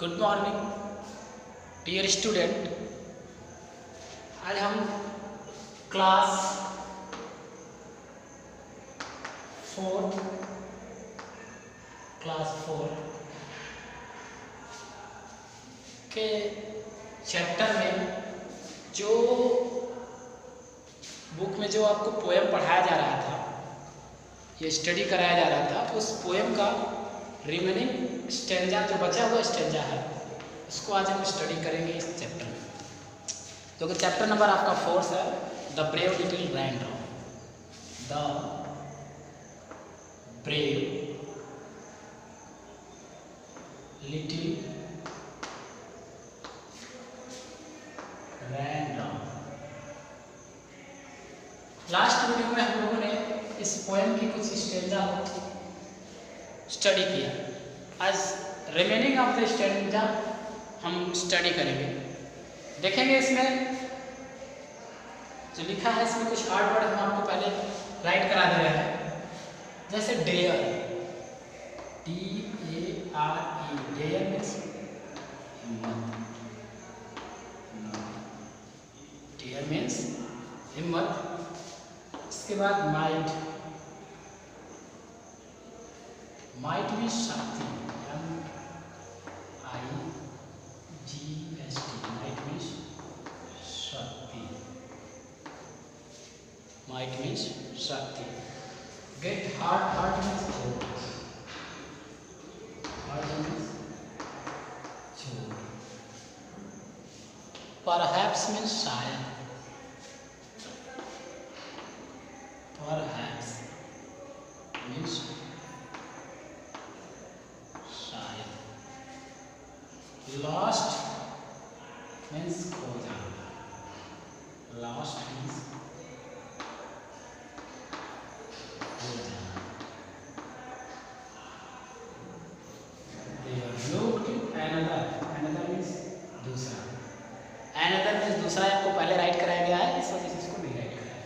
Good morning dear student. आज हम class 4 के चैप्टर में जो बुक में जो आपको पोएम पढ़ाया जा रहा था, ये स्टडी कराया जा रहा था, उस पोएम का रिमेनिंग स्टेंजा जो बचा हुआ स्टेंजा है उसको आज हम स्टडी करेंगे इस चैप्टर में, जो कि चैप्टर नंबर आपका 4 है, the brave little raindrop. The brave little raindrop. Last video में हम लोगों ने इस पोएम की कुछ स्टेंजा स्टडी किया। आज रिमेनिंग ऑफ द स्टेंजा हम स्टडी करेंगे। देखेंगे इसमें जो लिखा है, इसमें कुछ हार्ड वर्ड हम आपको पहले राइट करा दे रहे हैं। जैसे डेयर, DARE, डेयर मीन्स हिम्मत। डेयर मीन्स हिम्मत। इसके बाद माइट, माइट मीन्स शक्ति, MIGHT, माइट मीन्स शक्ति, माइट मीन्स शक्ति। गेट हार्ट, हार्ट मीन्स चोट, हार्ट मीन्स चोट। परहैप्स मीन्स शायद, परहैप्स मीन्स शायद। लॉस्ट मीन्स खो जाना, लॉस्ट मीन्स खो जाना। अनदर मीन्स दूसरा, अनदर मीन्स दूसरा आपको पहले राइट कराया गया है, इस वजह से इसको नहीं राइट कराया।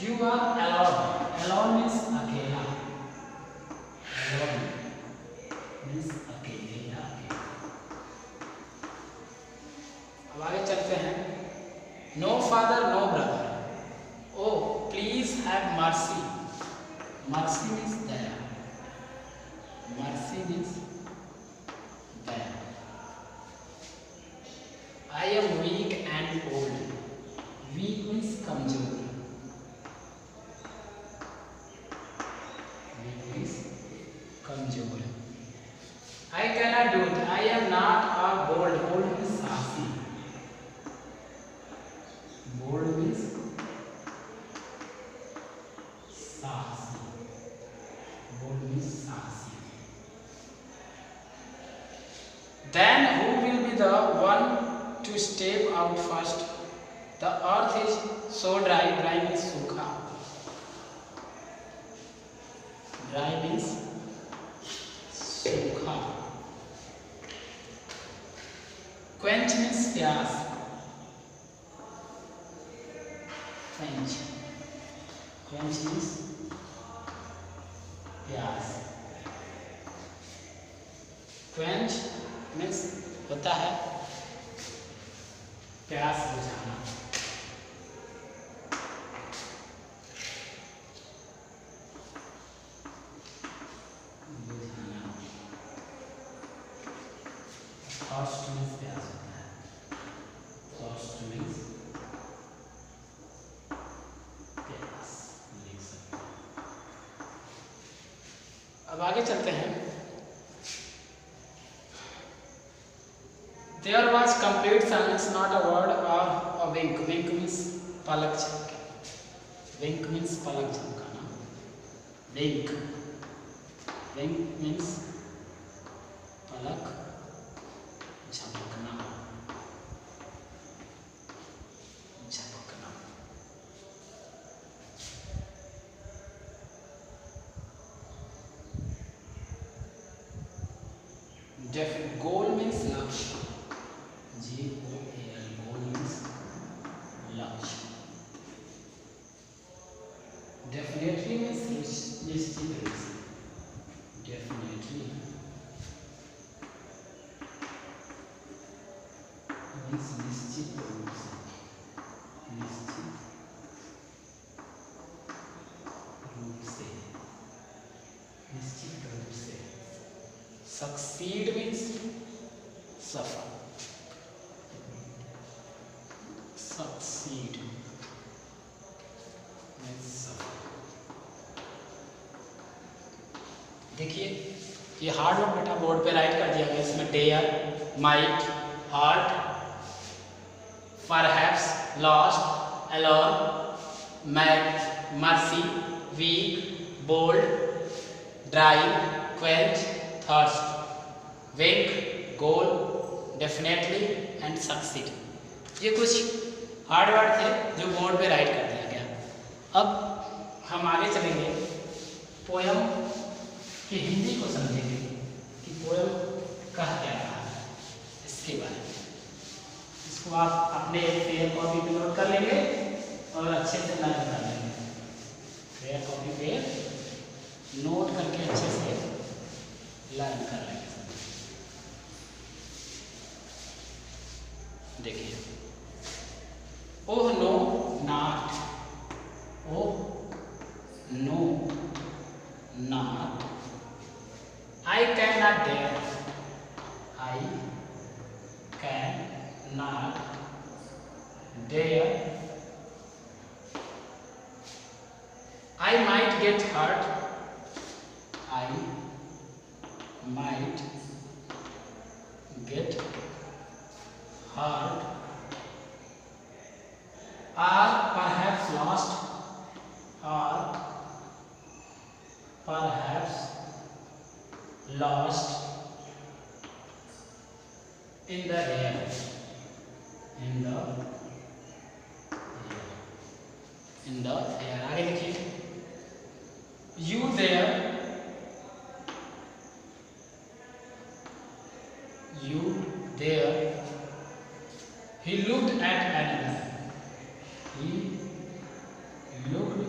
You are alone, alone means अकेला, अलोन मीन्स अकेले या अकेला। अब आगे चलते हैं। No father no brother, O please have mercy, mercy means दया, मर्सी मीन्स दया। I am weak and old, weak means कमजोर, वीक मीन्स कमजोर। I cannot do it, I am not a bold, bold means साहसी, bold means साहसी, bold means साहसी। Then who will be the one to step out first? The earth is so dry, dry means सूखा, dry means सूखा। quench means प्यास, quench, quench means प्यास। quench means होता है प्यास बुझाना। थर्स्ट मीन्स प्यास होता है, थर्स्ट मीन्स प्यास, लिख सकते हैं। अब आगे चलते हैं। There was complete silence, not a word or a wink. Wink means Palak Zapke, wink means Palak झपकाना, wink, wink means Palak झपकना, झपकना। Definite goal means लक्ष्य, GOAL, goal means लक्ष्य। Definitely means निश्चित रूप से, definitely निश्चित रूप से, निश्चित रूप से, निश्चित रूप से। सक्सीड मीन्स सफल, सक्सीड मीन्स सफल। देखिए ये हार्ड वर्ड बेटा बोर्ड पे राइट कर दिया गया, इसमें dare, might, hurt, perhaps, lost, alone, mercy, weak, bold, drive, quench, thirst, wink, goal, definitely and succeed. ये कुछ हार्ड वर्ड थे जो बोर्ड पे राइट कर दिया गया। अब हम आगे चलेंगे, पोयम की हिंदी को समझेंगे कि पोयम कह क्या रहा है, इसके बारे में। इसको आप अपने फेयर कॉपी पे नोट कर लेंगे और अच्छे से लर्न कर लेंगे। फेयर कॉपी पे नोट करके अच्छे से लर्न कर लेंगे। देखिए, oh no not, oh no not, I cannot dare, I cannot dare, I might get hurt, I might get hurt, or perhaps lost, or perhaps lost in the air, in the air, in the air। आगे देखिए, you there, you there, he looked at another, he looked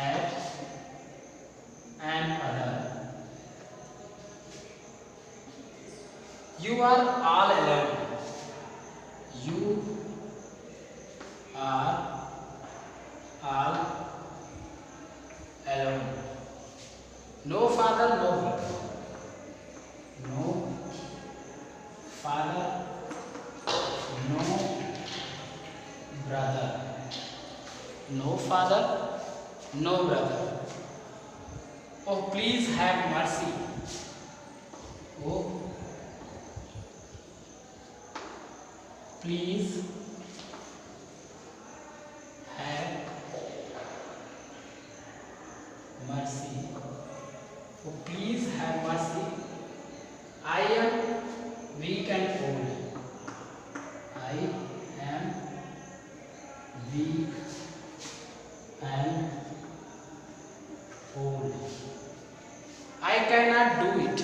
at another, you are all alone, you are all alone, no father, no brother, no father, no brother, no father, no brother, oh please have mercy, oh please have mercy, oh please have mercy, I am weak and old, I am weak and old, I cannot do it,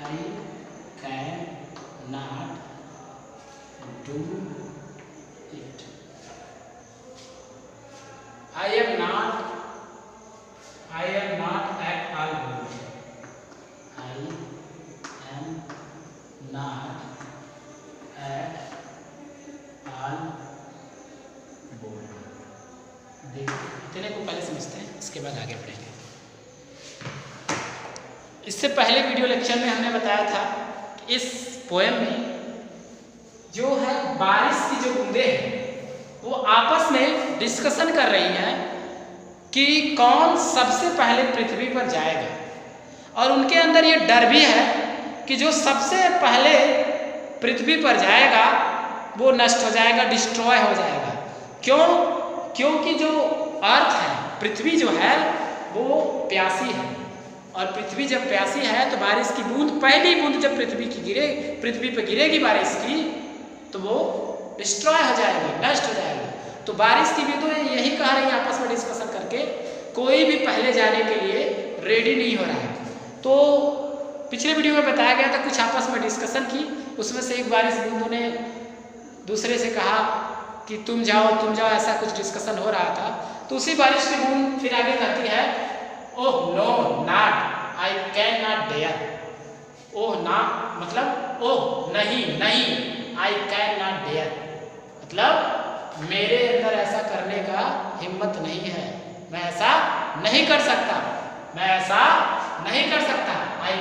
I cannot do it, I am not at all good, I am not at all bold। देखिए, इतने को पहले समझते हैं, इसके बाद आगे बढ़ेंगे। इससे पहले वीडियो लेक्चर में हमने बताया था कि इस पोएम में जो है बारिश की जो बूंदें हैं वो आपस में डिस्कशन कर रही हैं कि कौन सबसे पहले पृथ्वी पर जाएगा, और उनके अंदर ये डर भी है कि जो सबसे पहले पृथ्वी पर जाएगा वो नष्ट हो जाएगा, डिस्ट्रॉय हो जाएगा। क्यों? क्योंकि जो अर्थ है, पृथ्वी जो है वो प्यासी है, और पृथ्वी जब प्यासी है तो बारिश की बूंद, पहली बूंद जब पृथ्वी पर गिरेगी बारिश की, तो वो डिस्ट्रॉय हो जाएगी, नष्ट हो जाएगी। तो बारिश की भी तो यही कह रही है आपस में डिस्कशन करके, कोई भी पहले जाने के लिए रेडी नहीं हो रहा है। तो पिछले वीडियो में बताया गया था, कुछ आपस में डिस्कशन की, उसमें से एक बारिश बूंदों ने दूसरे से कहा कि तुम जाओ, ऐसा कुछ डिस्कशन हो रहा था। तो उसी बारिश की बूंद फिर आगे कहती है, oh no not, I can not dare, oh ना मतलब ओह नहीं नहीं, आई कैन नॉट डेयर मतलब मेरे अंदर ऐसा करने का हिम्मत नहीं है, मैं ऐसा नहीं कर सकता, मैं ऐसा नहीं कर सकता। आई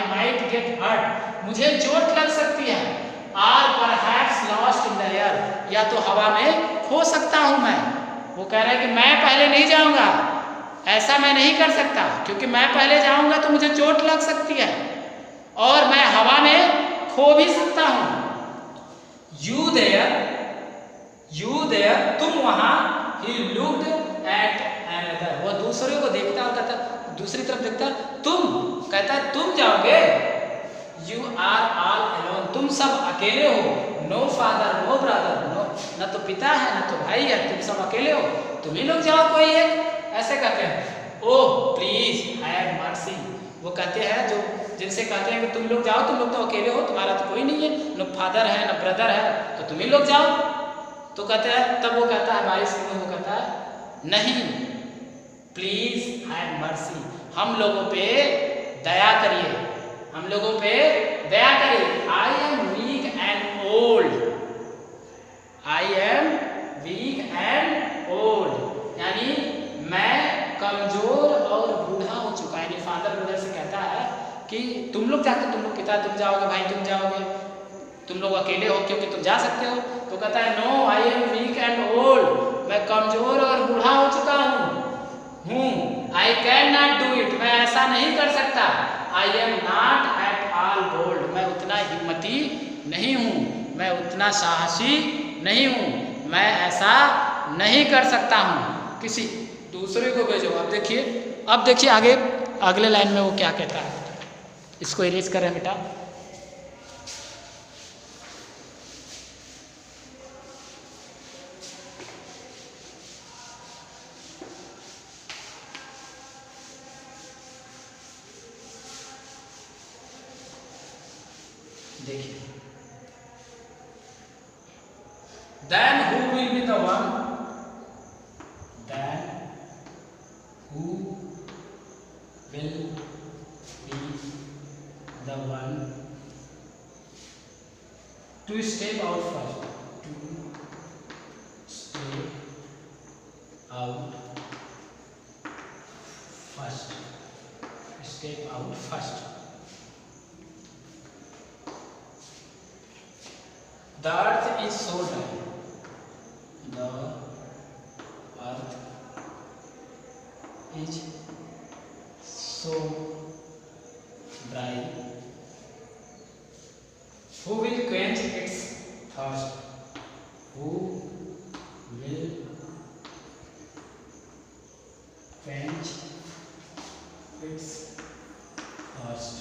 माइट गेट हर्ट मुझे चोट लग सकती है। Or perhaps lost in the air या तो हवा में खो सकता हूं मैं। वो कह रहा है कि मैं पहले नहीं जाऊंगा, ऐसा मैं नहीं कर सकता क्योंकि मैं पहले जाऊंगा तो मुझे चोट लग सकती है और मैं हवा में खो भी सकता हूं। यू देयर तुम वहां, ही लुक्ड एट अनदर वो दूसरे को देखता और कहता, दूसरी तरफ देखता, तुम कहता है तुम जाओगे। यू आर ऑल अलोन तुम सब अकेले हो। No father no brother no न तो पिता है न तो भाई है, तुम सब अकेले हो, तुम ही लोग जाओ कोई एक, ऐसे कहते हैं। ओह प्लीज हैव मर्सी वो कहते हैं जो जिनसे कहते हैं कि तुम लोग जाओ, तुम लोग तो अकेले हो, तुम्हारा तो कोई नहीं है, न फादर है न ब्रदर है, तो तुम ही लोग जाओ। तो कहते हैं, तब वो कहता है 22 में वो कहता है नहीं प्लीज हैव मर्सी हम लोगों पे दया करिए, हम लोगों पे दया करिए। आई am weak and old, I am weak and old यानी मैं कमजोर और बूढ़ा हो चुका है। यानी फादर ब्रदर से कहता है कि तुम लोग जाते, तुम लोग पिता तुम जाओगे, भाई तुम जाओगे, तुम लोग अकेले हो क्योंकि तुम जा सकते हो। तो कहता है no I am weak and old मैं कमजोर और बूढ़ा हो चुका हूँ। I can not do it मैं ऐसा नहीं कर सकता। I am not at all bold मैं उतना हिम्मती नहीं हूँ, मैं उतना साहसी नहीं हूँ, मैं ऐसा नहीं कर सकता हूँ। किसी दूसरे को भेजो। अब देखिए आगे अगले लाइन में वो क्या कहता है। इसको इरेज कर रहे हैं बेटा। देखिए then who will be the one, then who will be the one to step out first, to step out first, step out first. The earth is so dry, the earth is so dry. Who will quench its thirst? Who will quench its thirst?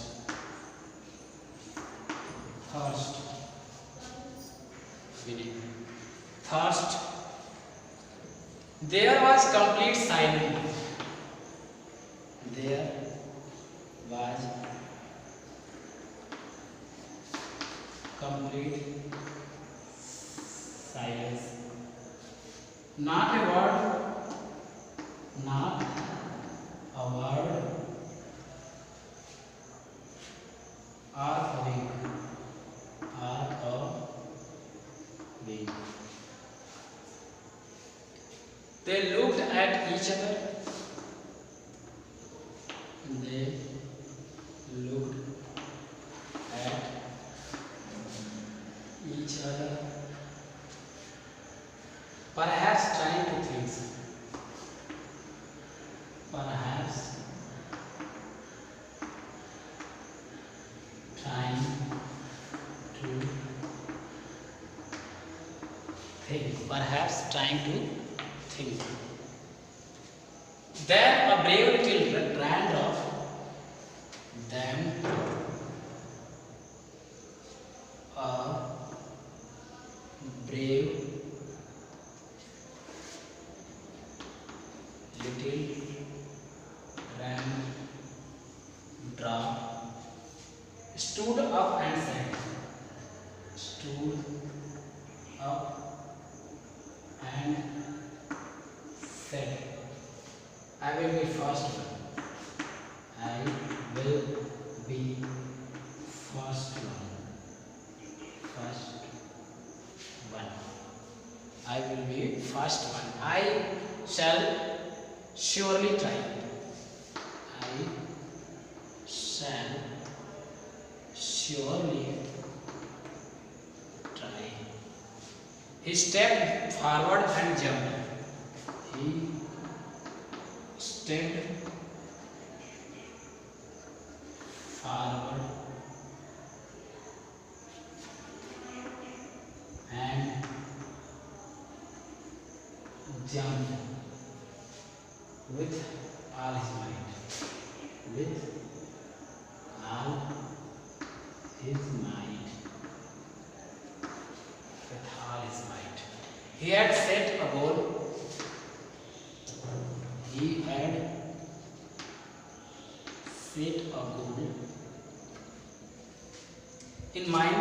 Thirst. Thirst. There was complete silence. There was complete silence. Not a word, not a word or a wink, or a wink. They looked at each other. They looked at each other, perhaps trying to think. Perhaps trying to think. Perhaps trying to think. Then a brave little raindrop. Then a brave little raindrop stood up and said, stood up and said, I will be first one. I will be first one. I will be first one. I shall surely try. I shall surely try. He stepped forward and jumped. He stepped forward and jumped with all his might. With all his might. With all his might. He had set a goal. He had set a goal in mind,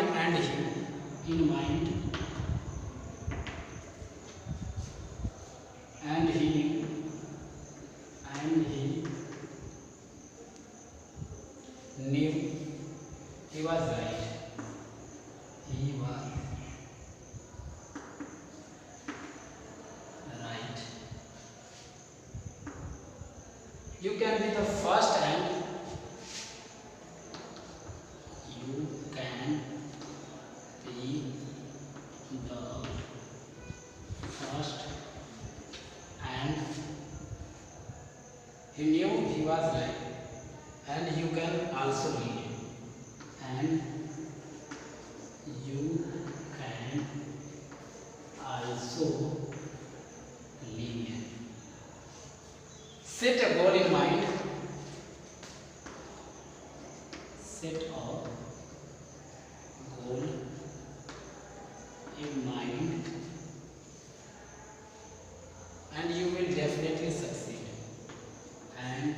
and he knew he was right. He was right. You can be the first and you can be the first, and he knew he was right, and you can also lead, and you can also lead. Set a goal in mind. Set a goal in mind, and you will definitely succeed. And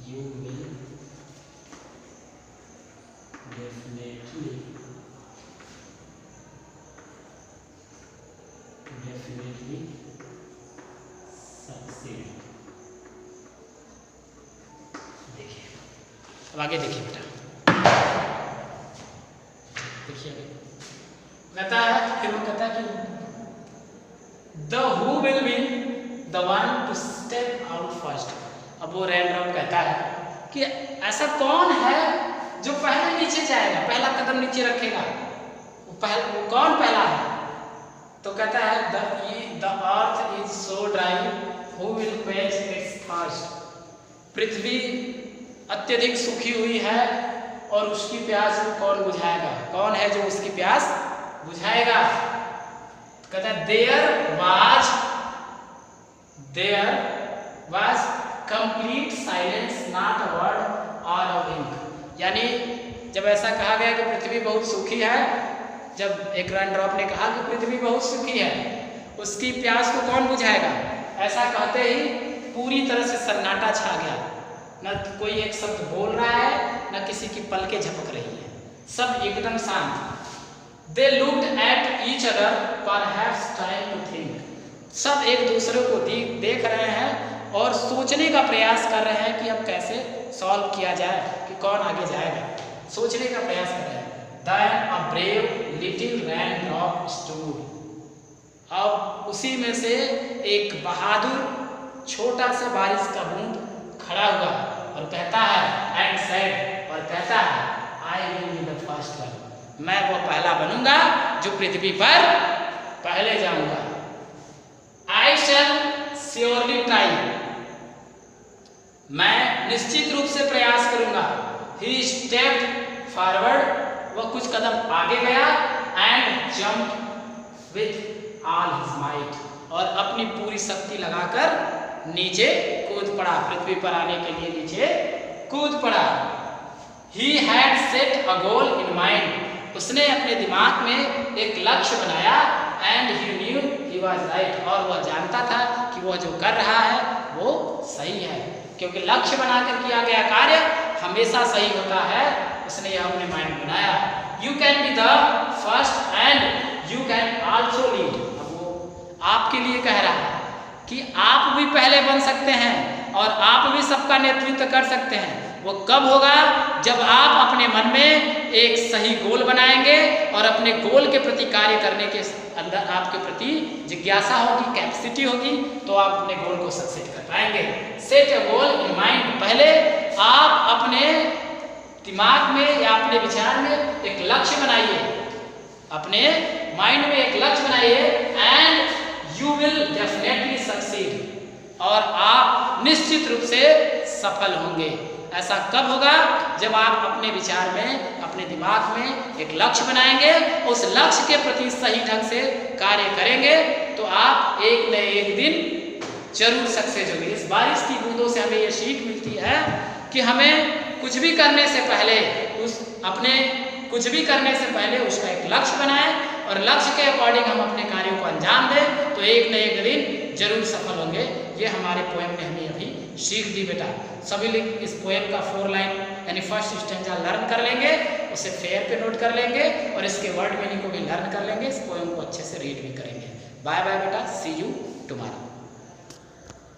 you will definitely succeed. देखिए, अब आगे देखिए बेटा, देखिए कहता है, फिर वो कहता है कि the who will be the one to step out first. अब वो रैंडम कहता है कि ऐसा कौन है जो पहले नीचे जाएगा, पहला कदम नीचे रखेगा, वो कौन पहला है? तो कहता है the earth is so dry, who will quench its thirst. पृथ्वी अत्यधिक सूखी हुई है और उसकी प्यास को कौन बुझाएगा? कौन है जो उसकी प्यास बुझाएगा? कहता है there was complete silence, not a word or a wink. यानी जब ऐसा कहा गया कि पृथ्वी बहुत सूखी है, जब एक रन ड्रॉप ने कहा कि पृथ्वी बहुत सूखी है, उसकी प्यास को कौन बुझाएगा? ऐसा कहते ही पूरी तरह से सन्नाटा छा गया, न कोई एक शब्द बोल रहा है, न किसी की पलकें झपक रही है, सब एकदम शांत। They looked at each other, perhaps trying to think. सब एक दूसरे को देख रहे हैं और सोचने का प्रयास कर रहे हैं कि अब कैसे सॉल्व किया जाए, कि कौन आगे जाएगा, सोचने का प्रयास कर रहे हैं। Then a brave little raindrop stood. अब उसी में से एक बहादुर छोटा सा बारिश का बूंद खड़ा हुआ और कहता है and said, और कहता है I will be the first one. मैं वो पहला बनूंगा जो पृथ्वी पर पहले जाऊंगा। I shall surely try. मैं निश्चित रूप से प्रयास करूंगा। He stepped forward. वह कुछ कदम आगे गया and jumped with all his might. और अपनी पूरी शक्ति लगाकर नीचे कूद पड़ा, पृथ्वी पर आने के लिए नीचे कूद पड़ा। He had set a goal in mind. उसने अपने दिमाग में एक लक्ष्य बनाया and he knew he was right. और वह जानता था कि वह जो कर रहा है वो सही है, क्योंकि लक्ष्य बनाकर किया गया कार्य हमेशा सही होता है। उसने यह अपने माइंड बनाया। You can be the first and you can also lead. अब वो आपके लिए कह रहा है कि आप भी पहले बन सकते हैं और आप भी सबका नेतृत्व कर सकते हैं। वो कब होगा? जब आप अपने मन में एक सही गोल बनाएंगे और अपने गोल के प्रति कार्य करने के अंदर आपके प्रति जिज्ञासा होगी, कैपेसिटी होगी, तो आप अपने गोल को सक्सेस कर पाएंगे। Set a goal in mind. पहले आप अपने दिमाग में या अपने विचार में एक लक्ष्य बनाइए, अपने माइंड में एक लक्ष्य बनाइए, and you will definitely succeed, और आप निश्चित रूप से सफल होंगे। ऐसा कब होगा? जब आप अपने विचार में, अपने दिमाग में एक लक्ष्य बनाएंगे, उस लक्ष्य के प्रति सही ढंग से कार्य करेंगे, तो आप एक न एक दिन जरूर सक्सेस होंगे। इस बारिश की बूंदों से हमें ये सीख मिलती है कि हमें कुछ भी करने से पहले कुछ भी करने से पहले उसका एक लक्ष्य बनाएं, और लक्ष्य के अकॉर्डिंग हम अपने कार्यों को अंजाम दें, तो एक न एक दिन जरूर सफल होंगे। ये हमारे पोएम ने हमें अभी सीख दी बेटा। सभी लोग इस पोएम का 4 लाइन यानी फर्स्ट स्टैंजा लर्न कर लेंगे, उसे फेयर पे नोट कर लेंगे, और इसके वर्ड मीनिंग को भी लर्न कर लेंगे। इस पोएम को अच्छे से रीड भी करेंगे। बाय बाय बेटा, सी यू टुमारो।